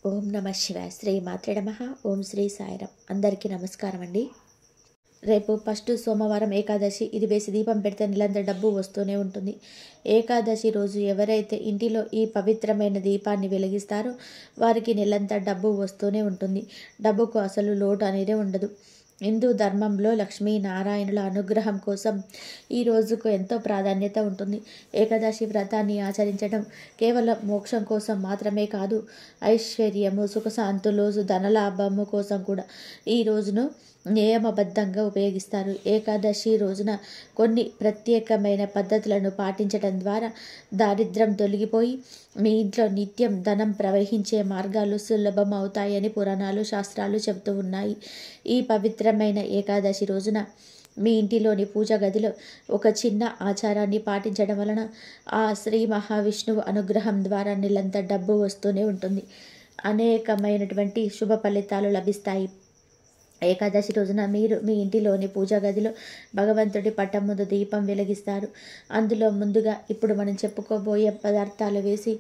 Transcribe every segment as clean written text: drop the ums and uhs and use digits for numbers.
ఓం నమ శివాయ. శ్రీ మాత్రే నమః. ఓం శ్రీ సాయిరామ్. అందరికీ నమస్కారం అండి. రేపు ఫస్ట్ సోమవారం ఏకాదశి. ఇది వేసి దీపం పెడితే నెలంతా డబ్బు వస్తూనే ఉంటుంది. ఏకాదశి రోజు ఎవరైతే ఇంటిలో ఈ పవిత్రమైన దీపాన్ని వెలిగిస్తారో వారికి నెలంతా డబ్బు వస్తూనే ఉంటుంది. డబ్బుకు అసలు లోటు అనేది ఉండదు. హిందూ ధర్మంలో లక్ష్మీ నారాయణుల అనుగ్రహం కోసం ఈ రోజుకు ఎంతో ప్రాధాన్యత ఉంటుంది. ఏకాదశి వ్రతాన్ని ఆచరించడం కేవలం మోక్షం కోసం మాత్రమే కాదు, ఐశ్వర్యము, సుఖశాంతులు, ధనలాభము కోసం కూడా ఈ రోజును నియమబద్ధంగా ఉపయోగిస్తారు. ఏకాదశి రోజున కొన్ని ప్రత్యేకమైన పద్ధతులను పాటించడం ద్వారా దారిద్ర్యం తొలగిపోయి మీ ఇంట్లో నిత్యం ధనం ప్రవహించే మార్గాలు సులభం అవుతాయని పురాణాలు, శాస్త్రాలు చెబుతూ ఉన్నాయి. ఈ పవిత్రమైన ఏకాదశి రోజున మీ ఇంటిలోని పూజ గదిలో ఒక చిన్న ఆచారాన్ని పాటించడం వలన ఆ శ్రీ మహావిష్ణువు అనుగ్రహం ద్వారా నెలంతా డబ్బు వస్తూనే ఉంటుంది. అనేకమైనటువంటి శుభ ఫలితాలు లభిస్తాయి. ఏకాదశి రోజున మీరు మీ ఇంటిలోని పూజా గదిలో భగవంతుడి పటం ముందు దీపం వెలిగిస్తారు. అందులో ముందుగా ఇప్పుడు మనం చెప్పుకోబోయే పదార్థాలు వేసి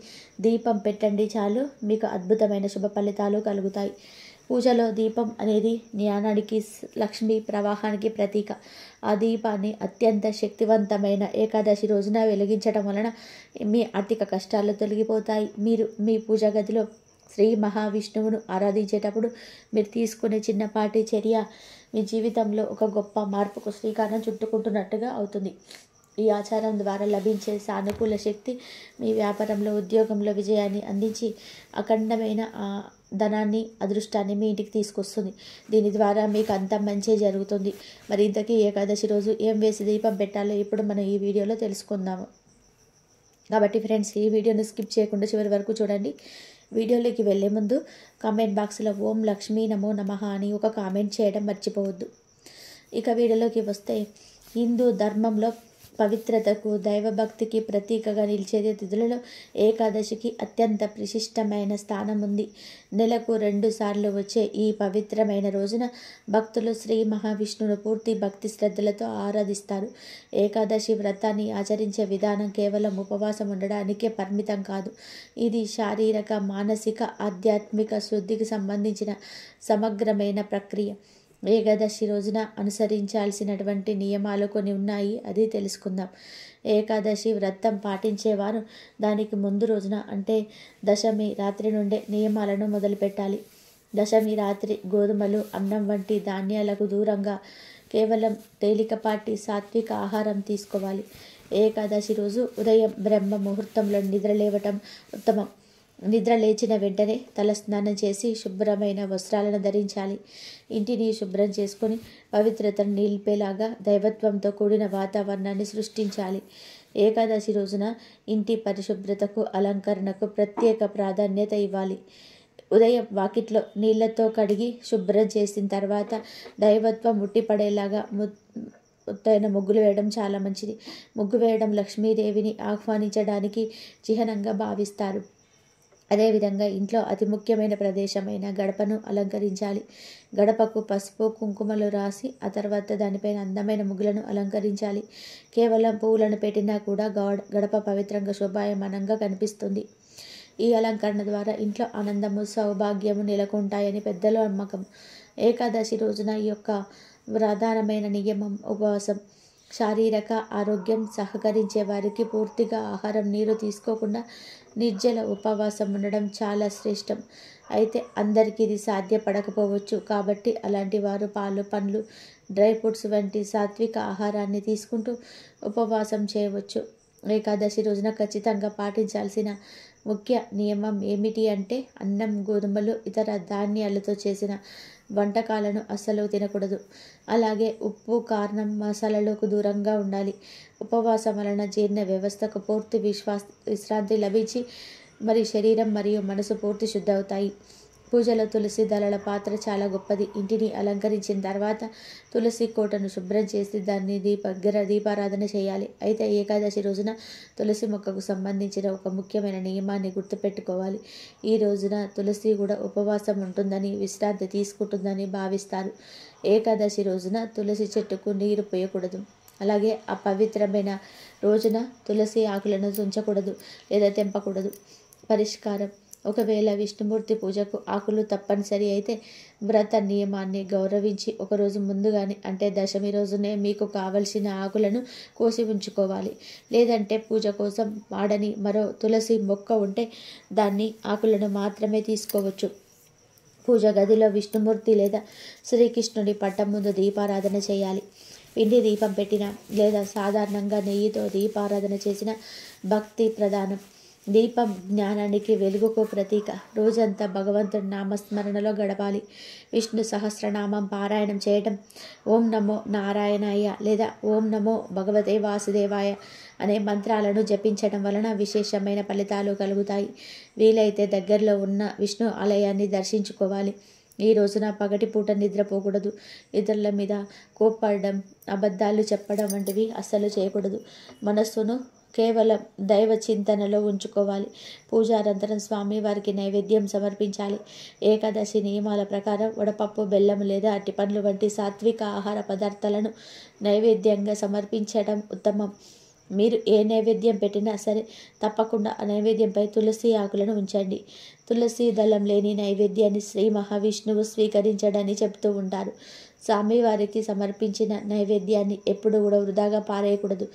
దీపం పెట్టండి. చాలు, మీకు అద్భుతమైన శుభ ఫలితాలు కలుగుతాయి. పూజలో దీపం అనేది జ్ఞానానికి, లక్ష్మీ ప్రవాహానికి ప్రతీక. ఆ దీపాన్ని అత్యంత శక్తివంతమైన ఏకాదశి రోజున వెలిగించడం వలన మీ ఆర్థిక కష్టాలు తొలగిపోతాయి. మీరు మీ పూజా గదిలో శ్రీ మహావిష్ణువును ఆరాధించేటప్పుడు మీరు తీసుకునే చిన్నపాటి చర్య మీ జీవితంలో ఒక గొప్ప మార్పుకు శ్రీకారం చుట్టుకుంటున్నట్టుగా అవుతుంది. ఈ ఆచారం ద్వారా లభించే సానుకూల శక్తి మీ వ్యాపారంలో, ఉద్యోగంలో విజయాన్ని అందించి అఖండమైన ధనాన్ని, అదృష్టాన్ని మీ ఇంటికి తీసుకొస్తుంది. దీని ద్వారా మీకు అంత మంచి జరుగుతుంది. మరి ఇంతకీ ఏకాదశి రోజు ఏం వేసి దీపం పెట్టాలో ఇప్పుడు మనం ఈ వీడియోలో తెలుసుకుందాము. కాబట్టి ఫ్రెండ్స్, ఈ వీడియోని స్కిప్ చేయకుండా చివరి వరకు చూడండి. వీడియోలోకి వెళ్ళే ముందు కామెంట్ బాక్స్లో ఓం లక్ష్మీ నమో నమః అని ఒక కామెంట్ చేయడం మర్చిపోవద్దు. ఇక వీడియోలోకి వస్తే, హిందూ ధర్మంలో పవిత్రతకు, దైవభక్తికి ప్రతీకగా నిలిచేది తిథులలో ఏకాదశికి అత్యంత విశిష్టమైన స్థానం ఉంది. నెలకు 2 సార్లు వచ్చే ఈ పవిత్రమైన రోజున భక్తులు శ్రీ మహావిష్ణువును పూర్తి భక్తి శ్రద్ధలతో ఆరాధిస్తారు. ఏకాదశి వ్రతాన్ని ఆచరించే విధానం కేవలం ఉపవాసం ఉండడానికే పరిమితం కాదు. ఇది శారీరక, మానసిక, ఆధ్యాత్మిక శుద్ధికి సంబంధించిన సమగ్రమైన ప్రక్రియ. ఏకాదశి రోజున అనుసరించాల్సినటువంటి నియమాలు కొన్ని ఉన్నాయి, అది తెలుసుకుందాం. ఏకాదశి వ్రతం పాటించేవారు దానికి ముందు రోజున అంటే దశమి రాత్రి నుండే నియమాలను మొదలుపెట్టాలి. దశమి రాత్రి గోధుమలు, అన్నం వంటి ధాన్యాలకు దూరంగా కేవలం తేలికపాటి సాత్విక ఆహారం తీసుకోవాలి. ఏకాదశి రోజు ఉదయం బ్రహ్మ ముహూర్తంలో నిద్రలేవటం ఉత్తమం. నిద్ర లేచిన వెంటనే తలస్నానం చేసి శుభ్రమైన వస్త్రాలను ధరించాలి. ఇంటిని శుభ్రం చేసుకొని పవిత్రతను నిలిపేలాగా దైవత్వంతో కూడిన వాతావరణాన్ని సృష్టించాలి. ఏకాదశి రోజున ఇంటి పరిశుభ్రతకు, అలంకరణకు ప్రత్యేక ప్రాధాన్యత ఇవ్వాలి. ఉదయం వాకిట్లో నీళ్లతో కడిగి శుభ్రం చేసిన తర్వాత దైవత్వం ఉట్టిపడేలాగా ముత్తైన ముగ్గులు వేయడం చాలా మంచిది. ముగ్గు వేయడం లక్ష్మీదేవిని ఆహ్వానించడానికి చిహ్నంగా భావిస్తారు. అదేవిధంగా ఇంట్లో అతి ముఖ్యమైన ప్రదేశమైన గడపను అలంకరించాలి. గడపకు పసుపు, కుంకుమలు రాసి ఆ తర్వాత దానిపైన అందమైన ముగ్గులను అలంకరించాలి. కేవలం పువ్వులను పెట్టినా కూడా గడప పవిత్రంగా, శోభాయమానంగా కనిపిస్తుంది. ఈ అలంకరణ ద్వారా ఇంట్లో ఆనందము, సౌభాగ్యము నెలకొంటాయని పెద్దల నమ్మకం. ఏకాదశి రోజున ఈ యొక్క ప్రధానమైన నియమం ఉపవాసం. శారీరక ఆరోగ్యం సహకరించే వారికి పూర్తిగా ఆహారం, నీరు తీసుకోకుండా నిర్జల ఉపవాసం ఉండడం చాలా శ్రేష్టం. అయితే అందరికీ ఇది సాధ్యపడకపోవచ్చు. కాబట్టి అలాంటి వారు పాలు, పండ్లు, డ్రై ఫ్రూట్స్ వంటి సాత్విక ఆహారాన్ని తీసుకుంటూ ఉపవాసం చేయవచ్చు. ఏకాదశి రోజున ఖచ్చితంగా పాటించాల్సిన ముఖ్య నియమం ఏమిటి అంటే, అన్నం, గోధుమలు, ఇతర ధాన్యాలతో చేసిన వంటకాలను అస్సలు తినకూడదు. అలాగే ఉప్పు, కారం, మసాలాలకు దూరంగా ఉండాలి. ఉపవాసం వలన జీర్ణ వ్యవస్థకు పూర్తి విశ్రాంతి లభించి మరి శరీరం మరియు మనసు పూర్తి శుద్ధవుతాయి. పూజలో తులసి దళాల పాత్ర చాలా గొప్పది. ఇంటిని అలంకరించిన తర్వాత తులసి కోటను శుభ్రం చేసి దాన్ని దీపారాధన చేయాలి. అయితే ఏకాదశి రోజున తులసి మొక్కకు సంబంధించిన ఒక ముఖ్యమైన నియమాన్ని గుర్తుపెట్టుకోవాలి. ఈ రోజున తులసి కూడా ఉపవాసం ఉంటుందని, విశ్రాంతి తీసుకుంటుందని భావిస్తారు. ఏకాదశి రోజున తులసి చెట్టుకు నీరు పోయకూడదు. అలాగే ఆ పవిత్రమైన రోజున తులసి ఆకులను తుంచకూడదు లేదా తెంపకూడదు. పరిష్కారం: ఒకవేళ విష్ణుమూర్తి పూజకు ఆకులు తప్పనిసరి అయితే వ్రత నియమాన్ని గౌరవించి ఒకరోజు ముందుగానే అంటే దశమి రోజునే మీకు కావలసిన ఆకులను కోసి ఉంచుకోవాలి. లేదంటే పూజ కోసం వాడని మరో తులసి మొక్క ఉంటే దాన్ని ఆకులను మాత్రమే తీసుకోవచ్చు. పూజ గదిలో విష్ణుమూర్తి లేదా శ్రీకృష్ణుడి పట్టం ముందు దీపారాధన చేయాలి. పిండి దీపం పెట్టిన లేదా సాధారణంగా నెయ్యితో దీపారాధన చేసిన భక్తి ప్రధానం. దీపం జ్ఞానానికి వెలుగుకు ప్రతీక. రోజంతా భగవంతుడి నామస్మరణలో గడపాలి. విష్ణు సహస్రనామం పారాయణం చేయటం, ఓం నమో నారాయణాయ లేదా ఓం నమో భగవతే వాసుదేవాయ అనే మంత్రాలను జపించడం వలన విశేషమైన ఫలితాలు కలుగుతాయి. వీలైతే దగ్గరలో ఉన్న విష్ణు ఆలయాన్ని దర్శించుకోవాలి. ఈ రోజున పగటిపూట నిద్రపోకూడదు. ఇతరుల మీద కోప్పడడం, అబద్ధాలు చెప్పడం వంటివి అస్సలు చేయకూడదు. మనస్సును కేవలం దైవ చింతనలో ఉంచుకోవాలి. పూజానంతరం స్వామివారికి నైవేద్యం సమర్పించాలి. ఏకాదశి నియమాల ప్రకారం వడపప్పు, బెల్లం లేదా అరటిపండ్లు వంటి సాత్విక ఆహార పదార్థాలను నైవేద్యంగా సమర్పించడం ఉత్తమం. మీరు ఏ నైవేద్యం పెట్టినా సరే తప్పకుండా ఆ నైవేద్యంపై తులసి ఆకులను ఉంచండి. తులసి దళం లేని నైవేద్యాన్ని శ్రీ మహావిష్ణువు స్వీకరించడని చెప్తూ ఉంటారు. స్వామివారికి సమర్పించిన నైవేద్యాన్ని ఎప్పుడు కూడా వృధాగా పారేయకూడదు.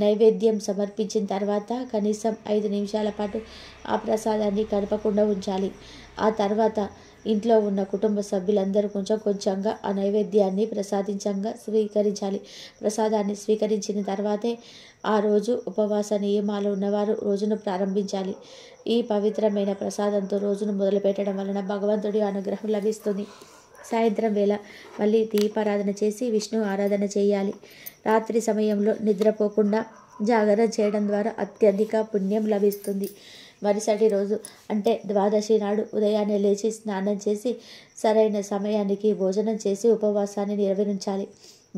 నైవేద్యం సమర్పించిన తర్వాత కనీసం 5 నిమిషాల పాటు ఆ ప్రసాదాన్ని కదపకుండా ఉంచాలి. ఆ తర్వాత ఇంట్లో ఉన్న కుటుంబ సభ్యులందరూ కొంచెం కొంచెంగా ఆ నైవేద్యాన్ని ప్రసాదించంగా స్వీకరించాలి. ప్రసాదాన్ని స్వీకరించిన తర్వాతే ఆ రోజు ఉపవాస నియమాలు ఉన్నవారు రోజును ప్రారంభించాలి. ఈ పవిత్రమైన ప్రసాదంతో రోజును మొదలుపెట్టడం వలన భగవంతుడి అనుగ్రహం లభిస్తుంది. సాయంత్రం వేళ మళ్ళీ దీపారాధన చేసి విష్ణు ఆరాధన చేయాలి. రాత్రి సమయంలో నిద్రపోకుండా జాగరణ చేయడం ద్వారా అత్యధిక పుణ్యం లభిస్తుంది. మరుసటి రోజు అంటే ద్వాదశి నాడు ఉదయాన్నే లేచి స్నానం చేసి సరైన సమయానికి భోజనం చేసి ఉపవాసాన్ని నిర్వహించాలి.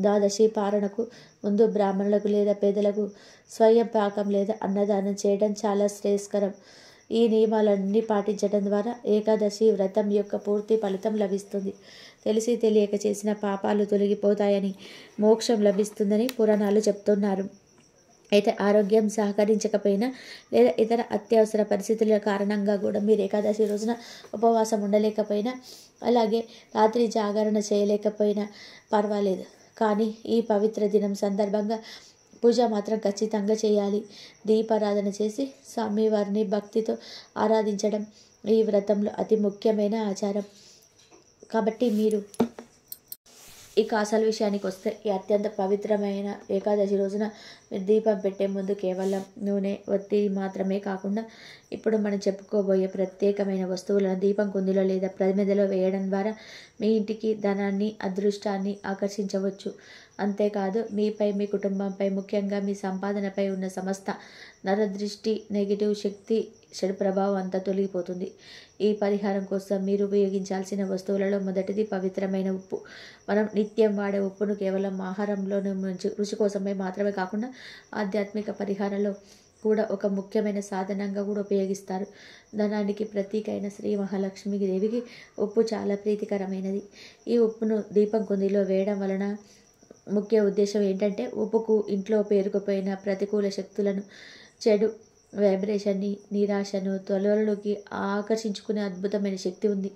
ద్వాదశి పారణకు ముందు బ్రాహ్మణులకు లేదా పేదలకు స్వయం పాకం లేదా అన్నదానం చేయడం చాలా శ్రేయస్కరం. ఈ నియమాలన్నీ పాటించడం ద్వారా ఏకాదశి వ్రతం యొక్క పూర్తి ఫలితం లభిస్తుంది. తెలిసి తెలియక చేసిన పాపాలు తొలగిపోతాయని, మోక్షం లభిస్తుందని పురాణాలు చెప్తున్నారు. అయితే ఆరోగ్యం సహకరించకపోయినా లేదా ఇతర అత్యవసర పరిస్థితుల కారణంగా కూడా మీరు ఏకాదశి రోజున ఉపవాసం ఉండలేకపోయినా, అలాగే రాత్రి జాగరణ చేయలేకపోయినా పర్వాలేదు. కానీ ఈ పవిత్ర దినం సందర్భంగా పూజ మాత్రం ఖచ్చితంగా చేయాలి. దీపారాధన చేసి స్వామివారిని భక్తితో ఆరాధించడం ఈ వ్రతంలో అతి ముఖ్యమైన ఆచారం. కాబట్టి మీరు ఇక అసలు విషయానికి వస్తే ఈ అత్యంత పవిత్రమైన ఏకాదశి రోజున మీరు దీపం పెట్టే ముందు కేవలం నూనె, ఒత్తి మాత్రమే కాకుండా ఇప్పుడు మనం చెప్పుకోబోయే ప్రత్యేకమైన వస్తువులను దీపం కుందిలో లేదా ప్రమిదలో వేయడం ద్వారా మీ ఇంటికి ధనాన్ని, అదృష్టాన్ని ఆకర్షించవచ్చు. అంతేకాదు మీపై, మీ కుటుంబంపై, ముఖ్యంగా మీ సంపాదనపై ఉన్న సమస్త నరదృష్టి, నెగిటివ్ శక్తి, చెడు ప్రభావం అంతా తొలగిపోతుంది. ఈ పరిహారం కోసం మీరు ఉపయోగించాల్సిన వస్తువులలో మొదటిది పవిత్రమైన ఉప్పు. మనం నిత్యం వాడే ఉప్పును కేవలం ఆహారంలోని రుచి కోసమే మాత్రమే కాకుండా ఆధ్యాత్మిక పరిహారంలో కూడా ఒక ముఖ్యమైన సాధనంగా కూడా ఉపయోగిస్తారు. ధనానికి ప్రతీక అయిన శ్రీ మహాలక్ష్మి దేవికి ఉప్పు చాలా ప్రీతికరమైనది. ఈ ఉప్పును దీపం కుందిలో వేయడం వలన ముఖ్య ఉద్దేశం ఏంటంటే ఉప్పుకు ఇంట్లో పేరుకుపోయిన ప్రతికూల శక్తులను, చెడు వైబ్రేషన్ని, నిరాశను త్వరలోకి ఆకర్షించుకునే అద్భుతమైన శక్తి ఉంది.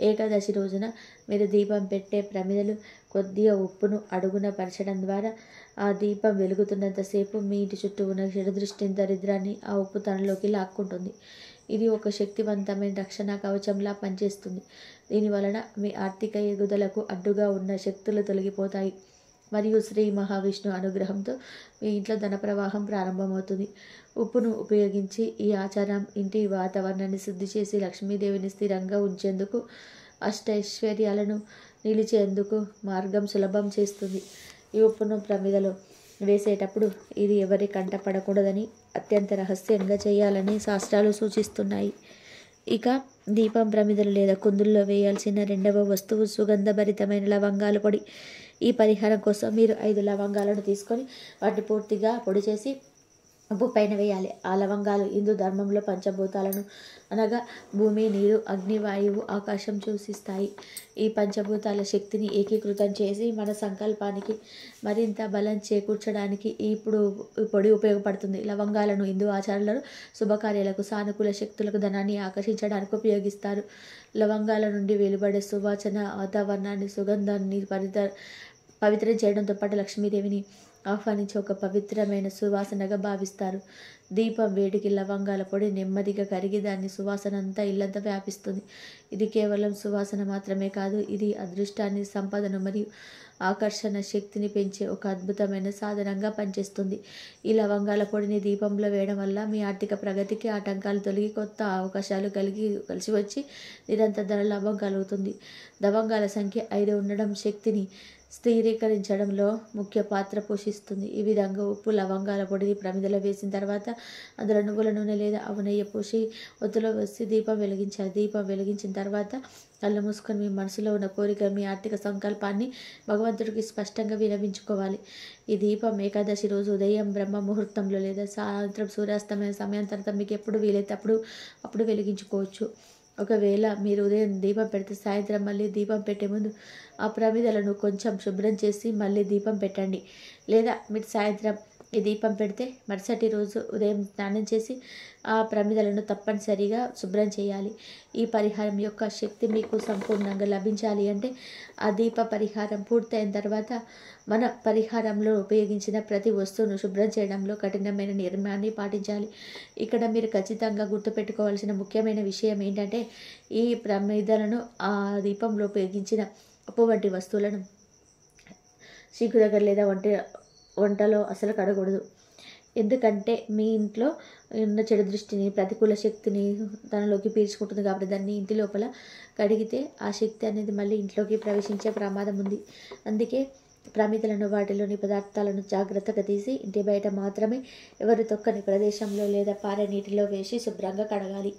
ఏకాదశి రోజున మీరు దీపం పెట్టే ప్రమిదలు కొద్దిగా ఉప్పును అడుగున పరచడం ద్వారా ఆ దీపం వెలుగుతున్నంతసేపు మీ ఇంటి చుట్టూ ఉన్న చెడు దృష్టిని, దరిద్రాన్ని ఆ ఉప్పు తనలోకి లాక్కుంటుంది. ఇది ఒక శక్తివంతమైన రక్షణ కవచంలా పనిచేస్తుంది. దీనివలన మీ ఆర్థిక ఎదుగుదలకు అడ్డుగా ఉన్న శక్తులు తొలగిపోతాయి మరియు శ్రీ మహావిష్ణు అనుగ్రహంతో మీ ఇంట్లో ధన ప్రవాహం ప్రారంభమవుతుంది. ఉప్పును ఉపయోగించి ఈ ఆచారం ఇంటి వాతావరణాన్ని శుద్ధి చేసి లక్ష్మీదేవిని స్థిరంగా ఉంచేందుకు, అష్టైశ్వర్యాలను నిలిచేందుకు మార్గం సులభం చేస్తుంది. ఈ ఉప్పును ప్రమిదలో వేసేటప్పుడు ఇది ఎవరి కంట పడకూడదని, అత్యంత రహస్యంగా చేయాలని శాస్త్రాలు సూచిస్తున్నాయి. ఇక దీపం ప్రమిదలు లేదా కుందుల్లో వేయాల్సిన రెండవ వస్తువు సుగంధభరితమైన లవంగాల పొడి. ఈ పరిహారం కోసం మీరు 5 లవంగాలను తీసుకొని వాటిని పూర్తిగా పొడి చేసి ఉప్పు పైన వేయాలి. ఆ లవంగాలు హిందూ ధర్మంలో పంచభూతాలను అనగా భూమి, నీరు, అగ్ని, వాయువు, ఆకాశం సూచిస్తాయి. ఈ పంచభూతాల శక్తిని ఏకీకృతం చేసి మన సంకల్పానికి మరింత బలం చేకూర్చడానికి ఈ పొడి ఉపయోగపడుతుంది. లవంగాలను హిందూ ఆచారాలలో శుభకార్యాలకు, సానుకూల శక్తులకు, ధనాన్ని ఆకర్షించడానికి ఉపయోగిస్తారు. లవంగాల నుండి వెలువడే సువాసన వాతావరణాన్ని, సుగంధాన్ని పవిత్రం చేయడంతో పాటు లక్ష్మీదేవిని ఆహ్వానించి ఒక పవిత్రమైన సువాసనగా భావిస్తారు. దీపం వేడికి లవంగాల పొడి నెమ్మదిగా కరిగి దాని సువాసన అంతా ఇల్లంతా వ్యాపిస్తుంది. ఇది కేవలం సువాసన మాత్రమే కాదు, ఇది అదృష్టాన్ని, సంపదను మరియు ఆకర్షణ శక్తిని పెంచే ఒక అద్భుతమైన సాధనంగా పనిచేస్తుంది. ఈ లవంగాల పొడిని దీపంలో వేయడం వల్ల మీ ఆర్థిక ప్రగతికి ఆటంకాలు తొలగి కొత్త అవకాశాలు కలిసి వచ్చి నిరంతర ధన లాభం కలుగుతుంది. లవంగాల సంఖ్య 5 ఉండడం శక్తిని స్థిరీకరించడంలో ముఖ్య పాత్ర పోషిస్తుంది. ఈ విధంగా ఉప్పు, లవంగాల పొడిని ప్రమిదలో వేసిన తర్వాత అందులో నువ్వుల నూనె లేదా ఆవు నెయ్యి పోసి ఒత్తులో వేసి దీపం వెలిగించాలి. దీపం వెలిగించిన తర్వాత కళ్ళు మూసుకొని మీ మనసులో ఉన్న కోరిక, మీ ఆర్థిక సంకల్పాన్ని భగవంతుడికి స్పష్టంగా వినవించుకోవాలి. ఈ దీపం ఏకాదశి రోజు ఉదయం బ్రహ్మ ముహూర్తంలో లేదా సాయంత్రం సూర్యాస్తమయ సమయం తర్వాత మీకు ఎప్పుడు వీలైతే అప్పుడు వెలిగించుకోవచ్చు. ఒకవేళ మీరు ఉదయం దీపం పెడితే సాయంత్రం మళ్ళీ దీపం పెట్టే ముందు ఆ ప్రమిదలను కొంచెం శుభ్రం చేసి మళ్ళీ దీపం పెట్టండి. లేదా మీరు సాయంత్రం ఈ దీపం పెడితే మరుసటి రోజు ఉదయం స్నానం చేసి ఆ ప్రమిదలను తప్పనిసరిగా శుభ్రం చేయాలి. ఈ పరిహారం యొక్క శక్తి మీకు సంపూర్ణంగా లభించాలి అంటే ఆ దీప పరిహారం పూర్తయిన తర్వాత మన పరిహారంలో ఉపయోగించిన ప్రతి వస్తువును శుభ్రం చేయడంలో కఠినమైన నియమాన్ని పాటించాలి. ఇక్కడ మీరు ఖచ్చితంగా గుర్తుపెట్టుకోవాల్సిన ముఖ్యమైన విషయం ఏంటంటే ఈ ప్రమిదలను ఆ దీపంలో ఉపయోగించిన ఉప్పు వంటి వస్తువులను సింకు దగ్గర లేదా వంటలో అసలు కడగకూడదు. ఎందుకంటే మీ ఇంట్లో ఉన్న చెడు దృష్టిని, ప్రతికూల శక్తిని తనలోకి పీల్చుకుంటుంది కాబట్టి దాన్ని ఇంటి లోపల కడిగితే ఆ శక్తి అనేది మళ్ళీ ఇంట్లోకి ప్రవేశించే ప్రమాదం ఉంది. అందుకే ప్రమిదలను, వాటిలోని పదార్థాలను జాగ్రత్తగా తీసి ఇంటి బయట మాత్రమే ఎవరు తొక్కని ప్రదేశంలో లేదా పారే నీటిలో వేసి శుభ్రంగా కడగాలి.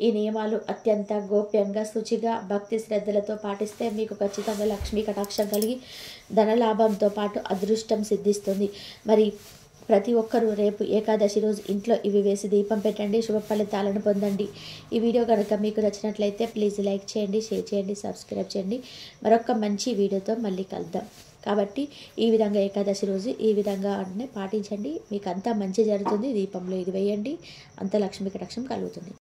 ఈ నియమాలు అత్యంత గోప్యంగా, శుచిగా, భక్తి శ్రద్ధలతో పాటిస్తే మీకు ఖచ్చితంగా లక్ష్మీ కటాక్షం కలిగి ధనలాభంతో పాటు అదృష్టం సిద్ధిస్తుంది. మరి ప్రతి ఒక్కరూ రేపు ఏకాదశి రోజు ఇంట్లో ఇవి వేసి దీపం పెట్టండి, శుభ ఫలితాలను పొందండి. ఈ వీడియో కనుక మీకు నచ్చినట్లయితే ప్లీజ్ లైక్ చేయండి, షేర్ చేయండి, సబ్స్క్రైబ్ చేయండి. మరొక మంచి వీడియోతో మళ్ళీ కలుద్దాం. కాబట్టి ఈ విధంగా ఏకాదశి రోజు ఈ విధంగా పాటించండి, మీకు అంతా మంచి జరుగుతుంది. దీపంలో ఇది వేయండి, అంత లక్ష్మీ కటాక్షం కలుగుతుంది.